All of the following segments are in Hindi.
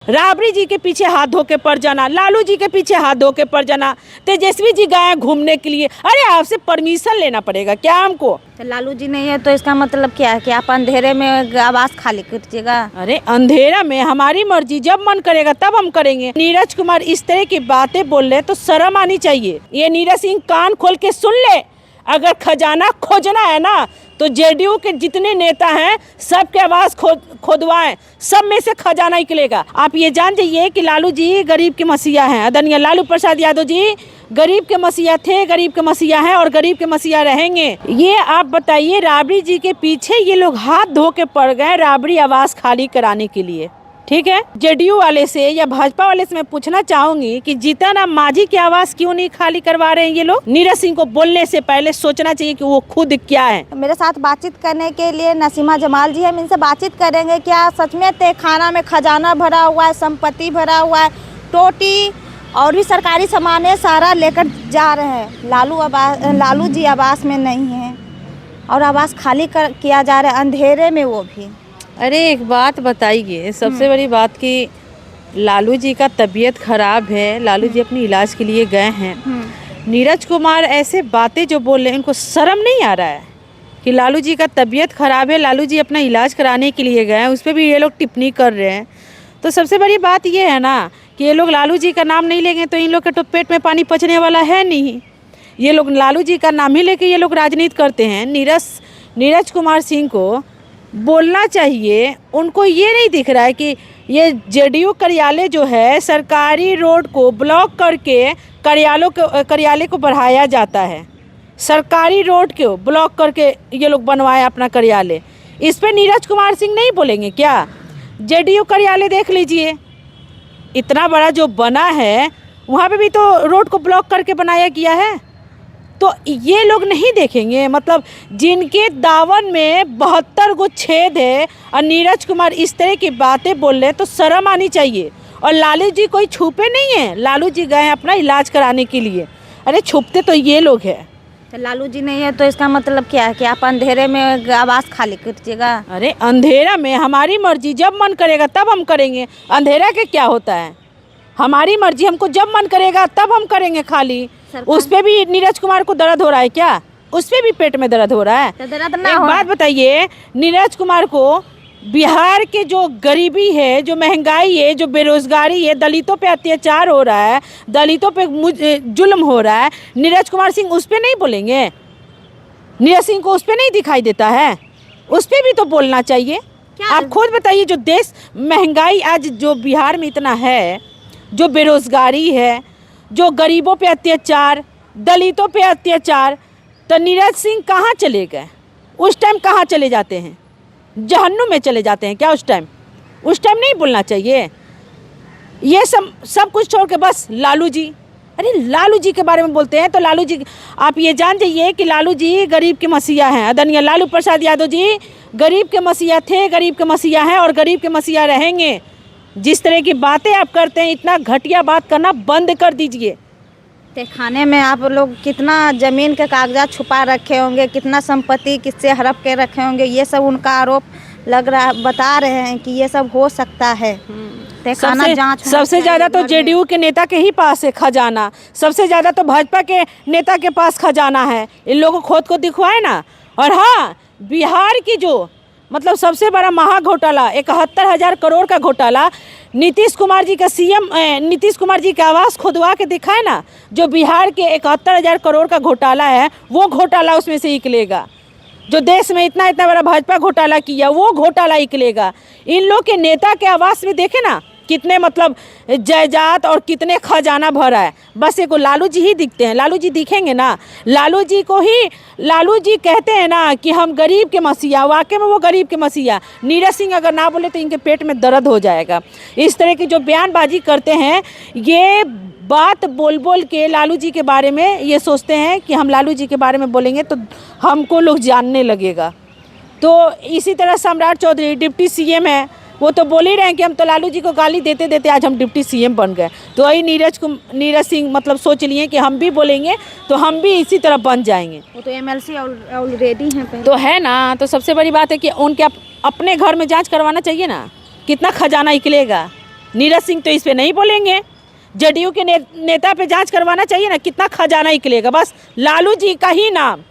राबड़ी जी के पीछे हाथ धो के पड़ जाना, लालू जी के पीछे हाथ धो के पड़ जाना, तेजस्वी जी गए घूमने के लिए। अरे आपसे परमिशन लेना पड़ेगा क्या हमको? तो लालू जी नहीं है तो इसका मतलब क्या है कि आप अंधेरे में आवास खाली कीजिएगा? अरे अंधेरा में हमारी मर्जी, जब मन करेगा तब हम करेंगे। नीरज कुमार इस तरह की बातें बोल रहे तो शर्म आनी चाहिए। ये नीरज सिंह कान खोल के सुन ले, अगर खजाना खोजना है ना तो जेडीयू के जितने नेता हैं सबके आवाज खोदवाएं, सब में से खजाना निकलेगा। आप ये जान जाइए कि लालू जी गरीब के मसीहा हैं। आदरणीय लालू प्रसाद यादव जी गरीब के मसीहा थे, गरीब के मसीहा हैं और गरीब के मसीहा रहेंगे। ये आप बताइए, राबड़ी जी के पीछे ये लोग हाथ धो के पड़ गए राबड़ी आवास खाली कराने के लिए। ठीक है, जेडीयू वाले से या भाजपा वाले से मैं पूछना चाहूंगी कि जीतन राम मांझी की आवास क्यों नहीं खाली करवा रहे हैं ये लोग? नीरज सिंह को बोलने से पहले सोचना चाहिए कि वो खुद क्या है। मेरे साथ बातचीत करने के लिए नसीमा जमाल जी, हम इनसे बातचीत करेंगे। क्या सच में तहखाना में खजाना भरा हुआ है, संपत्ति भरा हुआ है, टोटी और भी सरकारी सामान सारा लेकर जा रहे हैं? लालू जी आवास में नहीं है और आवास खाली किया जा रहा है अंधेरे में, वो भी। अरे एक बात बताइए, सबसे बड़ी बात कि लालू जी का तबीयत खराब है, लालू जी अपनी इलाज के लिए गए हैं। नीरज कुमार ऐसे बातें जो बोल रहे हैं, इनको शर्म नहीं आ रहा है कि लालू जी का तबीयत खराब है, लालू जी अपना इलाज कराने के लिए गए हैं, उस पर भी ये लोग टिप्पणी कर रहे हैं। तो सबसे बड़ी बात ये है ना कि ये लोग लालू जी का नाम नहीं लेंगे तो इन लोग के तो पेट में पानी पचने वाला है नहीं। ये लोग लालू जी का नाम ही लेके ये लोग राजनीति करते हैं। नीरज कुमार सिंह को बोलना चाहिए, उनको ये नहीं दिख रहा है कि ये जेडीयू कार्यालय जो है सरकारी रोड को ब्लॉक करके कार्यालय को बढ़ाया जाता है। सरकारी रोड को ब्लॉक करके ये लोग बनवाए अपना कार्यालय। इस पे नीरज कुमार सिंह नहीं बोलेंगे क्या? जेडीयू कार्यालय देख लीजिए, इतना बड़ा जो बना है वहाँ पे भी तो रोड को ब्लॉक करके बनाया गया है। तो ये लोग नहीं देखेंगे? मतलब जिनके दावन में 72 गो छेद है और नीरज कुमार इस तरह की बातें बोल रहे तो शर्म आनी चाहिए। और लालू जी कोई छुपे नहीं हैं, लालू जी गए अपना इलाज कराने के लिए। अरे छुपते तो ये लोग हैं। तो लालू जी नहीं है तो इसका मतलब क्या है कि आप अंधेरे में आवास खाली कीजिएगा? अरे अंधेरा में हमारी मर्जी, जब मन करेगा तब हम करेंगे। अंधेरा के क्या होता है? हमारी मर्जी, हमको जब मन करेगा तब हम करेंगे खाली। उस पे भी नीरज कुमार को दर्द हो रहा है क्या? उस पे भी पेट में दर्द हो रहा है? तो दर्द ना एक हो। बात बताइए, नीरज कुमार को बिहार के जो गरीबी है, जो महंगाई है, जो बेरोजगारी है, दलितों पे अत्याचार हो रहा है, दलितों पे जुल्म हो रहा है, नीरज कुमार सिंह उस पे नहीं बोलेंगे? नीरज सिंह को उस पे नहीं दिखाई देता है? उस पे भी तो बोलना चाहिए। आप खुद बताइए, जो देश महंगाई आज जो बिहार में इतना है, जो बेरोजगारी है, जो गरीबों पे अत्याचार, दलितों पे अत्याचार, तो नीरज सिंह कहाँ चले गए? उस टाइम कहाँ चले जाते हैं? जहन्नुम में चले जाते हैं क्या उस टाइम? उस टाइम नहीं बोलना चाहिए। ये सब कुछ छोड़ के बस लालू जी, अरे लालू जी के बारे में बोलते हैं तो लालू जी, आप ये जान जाइए कि लालू जी गरीब के मसीहा हैं। आदरणीय लालू प्रसाद यादव जी गरीब के मसीहा थे, गरीब के मसीहा हैं और गरीब के मसीहा रहेंगे। जिस तरह की बातें आप करते हैं, इतना घटिया बात करना बंद कर दीजिए। तहखाने में आप लोग कितना ज़मीन के कागजात छुपा रखे होंगे, कितना संपत्ति किससे हड़प के रखे होंगे, ये सब उनका आरोप लग रहा, बता रहे हैं कि ये सब हो सकता है। तहखाना जांच सबसे ज़्यादा तो जेडीयू के नेता के ही पास है खजाना, सबसे ज़्यादा तो भाजपा के नेता के पास खजाना है। इन लोगों को खुद को दिखवाए ना। और हाँ, बिहार की जो मतलब सबसे बड़ा महा घोटाला, 71,000 करोड़ का घोटाला, नीतीश कुमार जी का सीएम नीतीश कुमार जी का आवास खुदवा के दिखाए ना। जो बिहार के 71,000 करोड़ का घोटाला है, वो घोटाला उसमें से निकलेगा। जो देश में इतना बड़ा भाजपा घोटाला किया, वो घोटाला निकलेगा। इन लोग के नेता के आवास में देखे ना कितने मतलब जायदाद और कितने खजाना भरा है। बस एक लालू जी ही दिखते हैं। लालू जी दिखेंगे ना, लालू जी कहते हैं ना कि हम गरीब के मसीहा, वाकई में वो गरीब के मसीहा। नीरज सिंह अगर ना बोले तो इनके पेट में दर्द हो जाएगा। इस तरह की जो बयानबाजी करते हैं, ये बात बोल के लालू जी के बारे में ये सोचते हैं कि हम लालू जी के बारे में बोलेंगे तो हमको लोग जानने लगेगा। तो इसी तरह सम्राट चौधरी डिप्टी सीएम है, वो तो बोल ही रहे हैं कि हम तो लालू जी को गाली देते देते आज हम डिप्टी सीएम बन गए। तो वही नीरज सिंह मतलब सोच लिए कि हम भी बोलेंगे तो हम भी इसी तरह बन जाएंगे। वो तो एमएलसी ऑलरेडी हैं तो है ना। तो सबसे बड़ी बात है कि उनके अपने घर में जांच करवाना चाहिए ना, कितना खजाना निकलेगा। नीरज सिंह तो इस पे नहीं बोलेंगे। जदयू के नेता पे जांच करवाना चाहिए ना, कितना खजाना निकलेगा। बस लालू जी का ही नाम,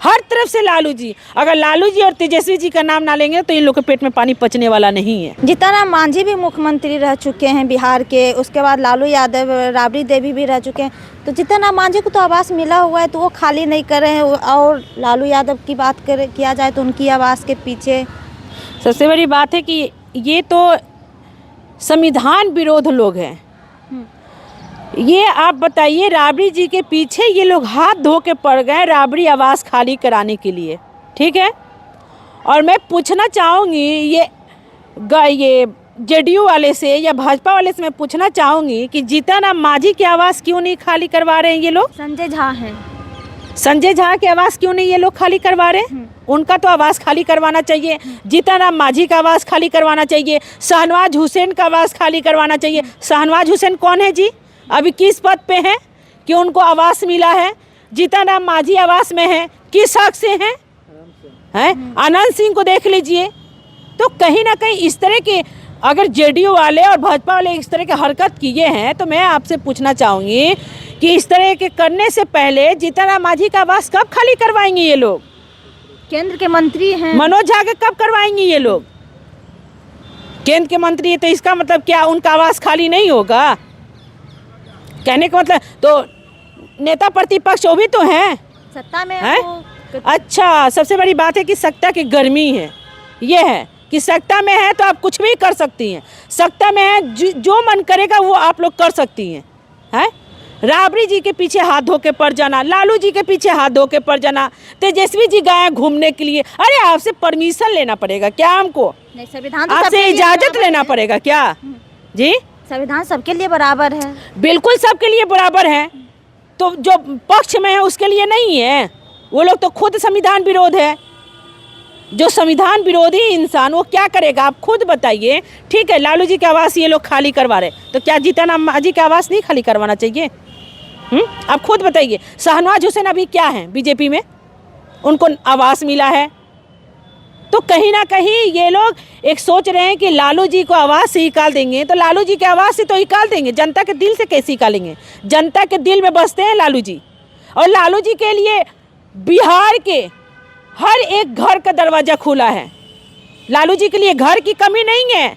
हर तरफ से लालू जी। अगर लालू जी और तेजस्वी जी का नाम ना लेंगे तो इन लोग के पेट में पानी पचने वाला नहीं है। जीतन मांझी भी मुख्यमंत्री रह चुके हैं बिहार के, उसके बाद लालू यादव, राबड़ी देवी भी रह चुके हैं। तो जीतन मांझी को तो आवास मिला हुआ है, तो वो खाली नहीं कर रहे हैं। और लालू यादव की बात किया जाए तो उनकी आवास के पीछे सबसे बड़ी बात है कि ये तो संविधान विरोध लोग हैं। ये आप बताइए, राबड़ी जी के पीछे ये लोग हाथ धो के पड़ गए राबड़ी आवास खाली कराने के लिए, ठीक है। और मैं पूछना चाहूँगी ये जेडीयू वाले से या भाजपा वाले से मैं पूछना चाहूँगी कि जीतन राम मांझी की आवास क्यों नहीं खाली करवा रहे हैं ये लोग? संजय झा हैं, संजय झा के आवास क्यों नहीं ये लोग खाली करवा रहे हैं? उनका तो आवास खाली करवाना चाहिए। जीतन राम मांझी का आवास खाली करवाना चाहिए। शाहनवाज हुसैन का आवास खाली करवाना चाहिए। शाहनवाज हुसैन कौन है जी? अभी किस पद पे हैं कि उनको आवास मिला है? जीतन राम मांझी आवास में है, किस हक से हैं? आनंद सिंह को देख लीजिए। तो कहीं ना कहीं इस तरह के अगर जेडीयू वाले और भाजपा वाले इस तरह के हरकत किए हैं तो मैं आपसे पूछना चाहूँगी कि इस तरह के करने से पहले जीतन राम मांझी का आवास कब खाली करवाएंगे ये लोग? केंद्र के मंत्री हैं मनोज झा के कब करवाएंगे ये लोग? केंद्र के मंत्री है तो इसका मतलब क्या उनका आवास खाली नहीं होगा? कहने का मतलब तो नेता प्रतिपक्ष वो भी तो हैं, सत्ता में है? वो अच्छा, सबसे बड़ी बात है कि सत्ता की गर्मी है। ये है कि सत्ता में है तो आप कुछ भी कर सकती हैं। सत्ता में है जो मन करेगा वो आप लोग कर सकती हैं, हैं? राबड़ी जी के पीछे हाथ धो के पड़ जाना, लालू जी के पीछे हाथ धो के पड़ जाना, तेजस्वी जी गए घूमने के लिए। अरे आपसे परमिशन लेना पड़ेगा क्या हमको? नहीं, संविधान तो आपसे सबके लिए इजाजत बराबर लेना है। पड़ेगा क्या जी? संविधान सबके लिए बराबर है। बिल्कुल सबके लिए बराबर है। तो जो पक्ष में है उसके लिए नहीं है। वो लोग तो खुद संविधान विरोध है। जो संविधान विरोधी इंसान वो क्या करेगा आप खुद बताइए। ठीक है, लालू जी के आवास ये लोग खाली करवा रहे, तो क्या जीतन राम मांझी के आवास नहीं खाली करवाना चाहिए? आप खुद बताइए। शाहनवाज हुसैन अभी क्या है बीजेपी में, उनको आवास मिला है। तो कहीं ना कहीं ये लोग एक सोच रहे हैं कि लालू जी को आवास से निकाल देंगे, तो लालू जी के आवास से तो निकाल देंगे, जनता के दिल से कैसे निकालेंगे? जनता के दिल में बसते हैं लालू जी। और लालू जी के लिए बिहार के हर एक घर का दरवाज़ा खुला है। लालू जी के लिए घर की कमी नहीं है।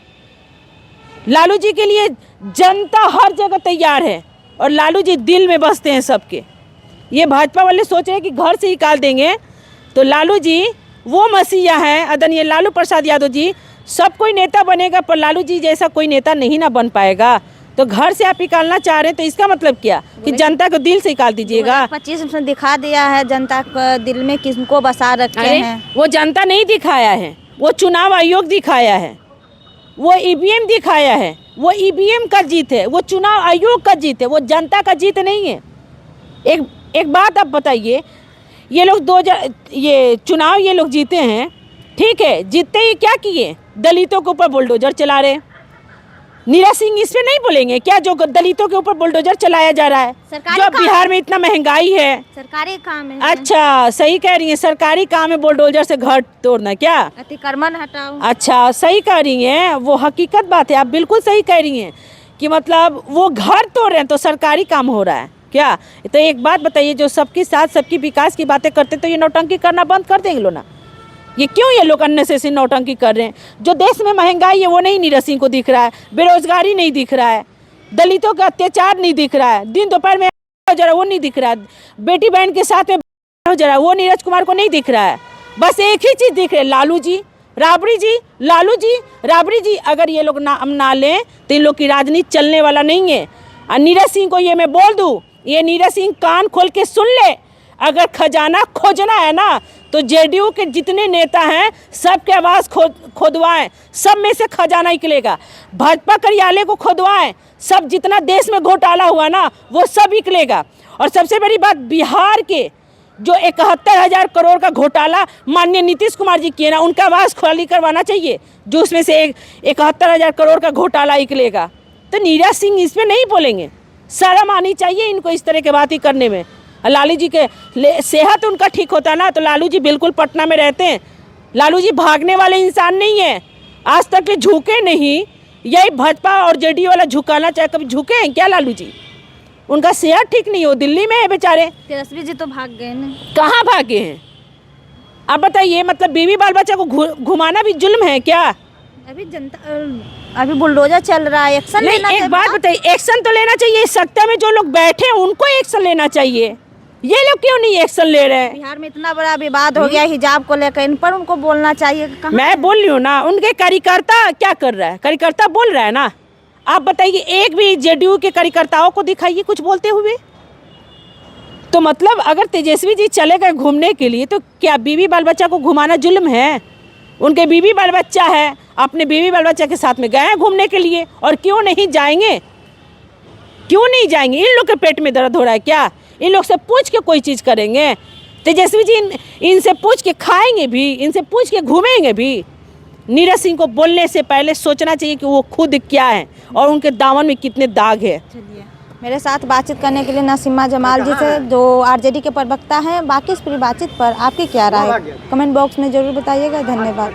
लालू जी के लिए जनता हर जगह तैयार है और लालू जी दिल में बसते हैं सबके। ये भाजपा वाले सोच रहे हैं कि घर से निकाल देंगे तो लालू जी वो मसीहा हैं, आदरणीय लालू प्रसाद यादव जी। सब कोई नेता बनेगा पर लालू जी जैसा कोई नेता नहीं ना बन पाएगा। तो घर से आप निकालना चाह रहे हैं तो इसका मतलब क्या कि जनता को दिल से निकाल दीजिएगा? 25 में दिखा दिया है जनता को दिल में किसको बसा रखे हैं। वो जनता नहीं दिखाया है, वो चुनाव आयोग दिखाया है, वो ईवीएम दिखाया है। वो ईवीएम का जीत है, वो चुनाव आयोग का जीत है, वो जनता का जीत नहीं है। एक बात आप बताइए, ये लोग ये चुनाव ये लोग जीते हैं, ठीक है, जीतते ही क्या किए? दलितों के ऊपर बुलडोजर चला रहे। नीरज सिंह इस पे नहीं बोलेंगे क्या जो दलितों के ऊपर बुलडोजर चलाया जा रहा है? जो बिहार में इतना महंगाई है, सरकारी काम है। अच्छा सही कह रही है, सरकारी काम है बुलडोजर से घर तोड़ना क्या? अतिक्रमण हटाओ। अच्छा सही कह रही हैं, वो हकीकत बात है, आप बिल्कुल सही कह रही हैं कि मतलब वो घर तोड़ रहे हैं तो सरकारी काम हो रहा है क्या? तो एक बात बताइए, जो सबके साथ सबकी विकास की बातें करते तो ये नौटंकी करना बंद कर देंगे लोग ना? ये क्यों ये लोग अननेसेसरी नौटंकी कर रहे हैं? जो देश में महंगाई है वो नहीं नीरज सिंह को दिख रहा है, बेरोजगारी नहीं दिख रहा है, दलितों का अत्याचार नहीं दिख रहा है, दिन दोपहर में जरा वो नहीं दिख रहा है, बेटी बहन के साथ में जरा वो नीरज कुमार को नहीं दिख रहा है। बस एक ही चीज़ दिख रही है, लालू जी राबड़ी जी, लालू जी राबड़ी जी। अगर ये लोग नाम ना लें तो इन लोग की राजनीति चलने वाला नहीं है। और नीरज सिंह को ये मैं बोल दूँ, ये नीरज सिंह कान खोल के सुन ले, अगर खजाना खोजना है ना तो जेडीयू के जितने नेता हैं सबके आवास खोदवाएं, सब में से खजाना निकलेगा। भाजपा कार्यालय को खोदवाएं, सब जितना देश में घोटाला हुआ ना वो सब निकलेगा। और सबसे बड़ी बात, बिहार के जो 71,000 करोड़ का घोटाला माननीय नीतीश कुमार जी किए ना, उनका आवास खाली करवाना चाहिए, जो उसमें से 71,000 करोड़ का घोटाला निकलेगा। तो नीरज सिंह इस पर नहीं बोलेंगे, शर्म आनी चाहिए इनको इस तरह की बातें करने में। लालू जी के सेहत उनका ठीक होता ना तो लालू जी बिल्कुल पटना में रहते हैं। लालू जी भागने वाले इंसान नहीं है, आज तक के झुके नहीं, यही भाजपा और जेडीयू वाला झुकाना चाहे, कभी झुके हैं क्या लालू जी? उनका सेहत ठीक नहीं हो, दिल्ली में है बेचारे। तेजस्वी जी तो भाग गए ना। कहाँ भागे हैं आप बताइए? मतलब बीवी बाल बच्चा को घुमाना भी जुल्म है क्या? अभी जनता, अभी बुलडोजर चल रहा है, एक्शन नहीं, लेना एक चाहिए। बात बताइए, एक्शन तो लेना चाहिए। सत्ता में जो लोग बैठे हैं उनको एक्शन लेना चाहिए। ये लोग क्यों नहीं एक्शन ले रहे हैं? बिहार में इतना बड़ा विवाद हो गया हिजाब को लेकर, इन पर उनको बोलना चाहिए। कहाँ मैं बोल रही हूँ ना, उनके कार्यकर्ता क्या कर रहा है? कार्यकर्ता बोल रहा है ना। आप बताइए, एक भी जेडीयू के कार्यकर्ताओं को दिखाइए कुछ बोलते हुए। तो मतलब अगर तेजस्वी जी चले गए घूमने के लिए, तो क्या बीवी बाल बच्चा को घुमाना जुल्म है? उनके बीवी बाल बच्चा है, अपने बीवी बाल बच्चा के साथ में गए हैं घूमने के लिए, और क्यों नहीं जाएंगे? क्यों नहीं जाएंगे? इन लोग के पेट में दर्द हो रहा है क्या? इन लोग से पूछ के कोई चीज़ करेंगे? तेजस्वी जी इनसे पूछ के खाएंगे भी, इनसे पूछ के घूमेंगे भी? नीरज सिंह को बोलने से पहले सोचना चाहिए कि वो खुद क्या है और उनके दामन में कितने दाग है। चलिए, मेरे साथ बातचीत करने के लिए नसीमा जमाल जी से, जो आरजेडी के प्रवक्ता हैं। बाकी इस पूरी बातचीत पर आपकी क्या राय, कमेंट बॉक्स में ज़रूर बताइएगा। धन्यवाद।